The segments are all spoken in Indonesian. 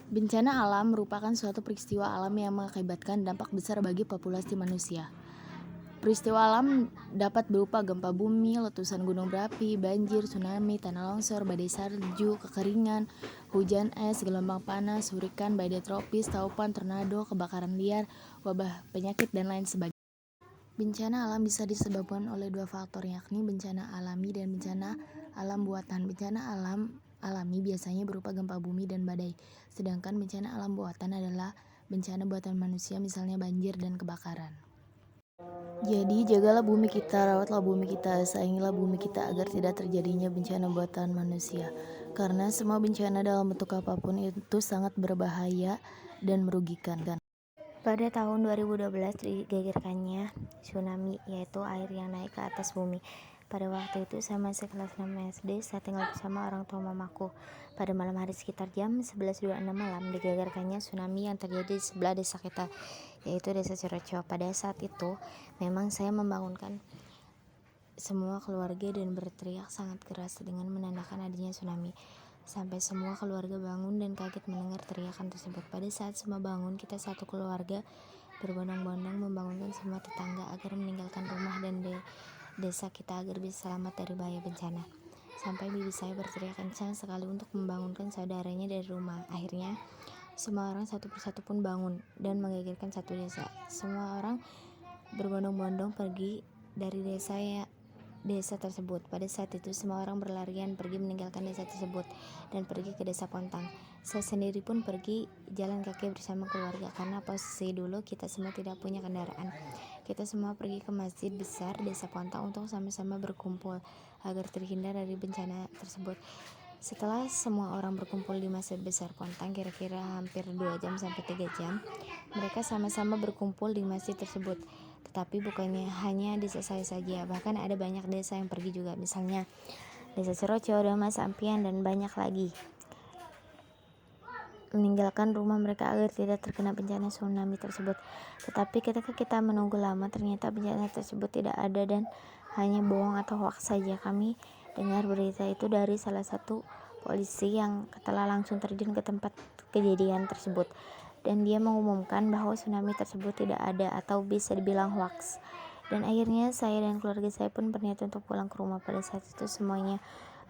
Bencana alam merupakan suatu peristiwa alam yang mengakibatkan dampak besar bagi populasi manusia. Peristiwa alam dapat berupa gempa bumi, letusan gunung berapi, banjir, tsunami, tanah longsor, badai salju, kekeringan, hujan es, gelombang panas, hurikan, badai tropis, taupan, tornado, kebakaran liar, wabah penyakit, dan lain sebagainya. Bencana alam bisa disebabkan oleh dua faktor, yakni bencana alami dan bencana alam buatan. Bencana alam alami biasanya berupa gempa bumi dan badai, sedangkan bencana alam buatan adalah bencana buatan manusia, misalnya banjir dan kebakaran. Jadi, jagalah bumi kita, rawatlah bumi kita, sayangilah bumi kita agar tidak terjadinya bencana buatan manusia. Karena semua bencana dalam bentuk apapun itu sangat berbahaya dan merugikan. Pada tahun 2012 digegerkannya tsunami, yaitu air yang naik ke atas bumi. Pada waktu itu saya masih kelas 6 SD, saya tinggal bersama orang tua mamaku. Pada malam hari sekitar jam 11.26 malam digegerkannya tsunami yang terjadi di sebelah desa kita, yaitu desa Ciroco. Pada saat itu memang saya membangunkan semua keluarga dan berteriak sangat keras dengan menandakan adanya tsunami. Sampai semua keluarga bangun dan kaget mendengar teriakan tersebut. Pada saat semua bangun, kita satu keluarga berbondong-bondong membangunkan semua tetangga agar meninggalkan rumah dan desa kita agar bisa selamat dari bahaya bencana. Sampai bibi saya berteriak kencang sekali untuk membangunkan saudaranya dari rumah. Akhirnya semua orang satu persatu pun bangun dan menggegerkan satu desa. Semua orang berbondong-bondong pergi dari desa tersebut. Pada saat itu semua orang berlarian pergi meninggalkan desa tersebut dan pergi ke desa Pontang. Saya sendiri pun pergi jalan kaki bersama keluarga karena posisi dulu kita semua tidak punya kendaraan. Kita semua pergi ke masjid besar desa Pontang untuk sama-sama berkumpul agar terhindar dari bencana tersebut. Setelah semua orang berkumpul di masjid besar Pontang, kira-kira hampir 2 jam sampai 3 jam, mereka sama-sama berkumpul di masjid tersebut. Tetapi bukannya hanya desa saya saja, bahkan ada banyak desa yang pergi juga, misalnya desa Ciroco, Damas, Ampian, dan banyak lagi, meninggalkan rumah mereka agar tidak terkena bencana tsunami tersebut. Tetapi ketika kita menunggu lama, ternyata bencana tersebut tidak ada dan hanya bohong atau hoax saja. Kami dengar berita itu dari salah satu polisi yang telah langsung terjun ke tempat kejadian tersebut, dan dia mengumumkan bahwa tsunami tersebut tidak ada atau bisa dibilang hoax. Dan akhirnya saya dan keluarga saya pun berniat untuk pulang ke rumah. Pada saat itu semuanya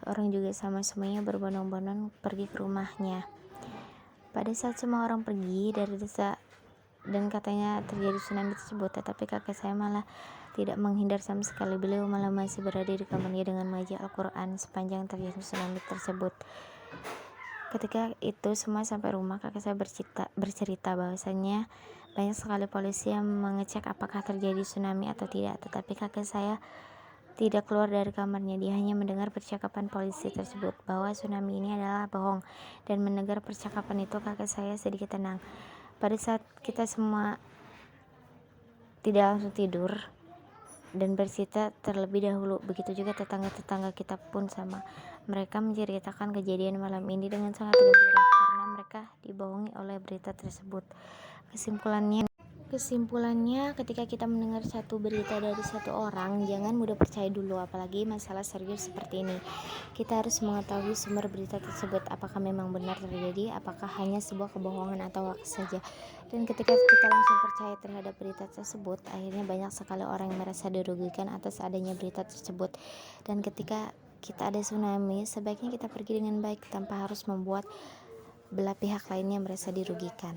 orang juga semuanya berbondong-bondong pergi ke rumahnya. Pada saat semua orang pergi dari desa dan katanya terjadi tsunami tersebut, tetapi kakek saya malah tidak menghindar sama sekali. Beliau malah masih berada di kamarnya dengan membaca Al-Quran sepanjang terjadi tsunami tersebut. Ketika itu semua sampai rumah, kakek saya bercerita bahwasannya banyak sekali polisi yang mengecek apakah terjadi tsunami atau tidak, tetapi kakek saya tidak keluar dari kamarnya. Dia hanya mendengar percakapan polisi tersebut bahwa tsunami ini adalah bohong, dan mendengar percakapan itu kakek saya sedikit tenang. Pada saat kita semua tidak langsung tidur dan bercerita terlebih dahulu, begitu juga tetangga-tetangga kita pun sama. Mereka menceritakan kejadian malam ini dengan sangat gembira karena mereka dibohongi oleh berita tersebut. Kesimpulannya, ketika kita mendengar satu berita dari satu orang, jangan mudah percaya dulu, apalagi masalah serius seperti ini. Kita harus mengetahui sumber berita tersebut, apakah memang benar terjadi, apakah hanya sebuah kebohongan atau hoax saja. Dan ketika kita langsung percaya terhadap berita tersebut, akhirnya banyak sekali orang yang merasa dirugikan atas adanya berita tersebut. Dan ketika kita ada tsunami, sebaiknya kita pergi dengan baik tanpa harus membuat belah pihak lainnya merasa dirugikan.